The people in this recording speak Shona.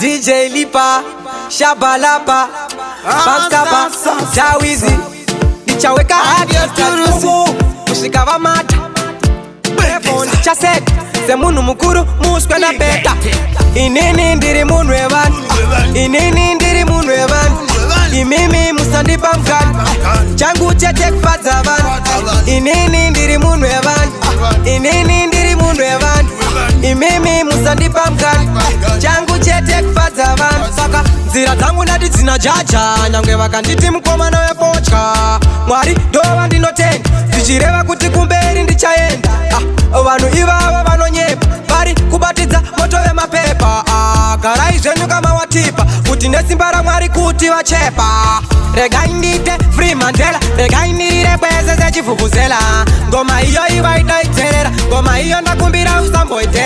DJ Lipa, Shabalapa, Bankaba, Tawizi, Nichaweka hadi turusu, mushikava mata, Telefone chaset, semunu mukuru, muskwe na beta. Inini ndiri munwevan, inini ndiri munwevan, imimi musandipa mkani, changu chete kufadzavan. Inini ndiri munwevan, inini ndiri munwevan, imimi musandipa mkani, changu chete kufadzavan. Saka nzira zangu ndati dzinajaja, nyangwe vakanditi mukomana wepocha. Mwari ndova ndinotenga, ndichireva kuti kumberi ndichaenda. Vanhu ivava vanonyepa, vari kubatidza moto wemapepa. Garai zvenyu kama watipa, kuti nesimba raMwari kuti vachepa. Regai ndite Free Mandela, regai ndirire bweze zechivhuvhuzela. Ngoma iyo ivaitaiterera, ngoma iyo ndakumbira usamboiterera.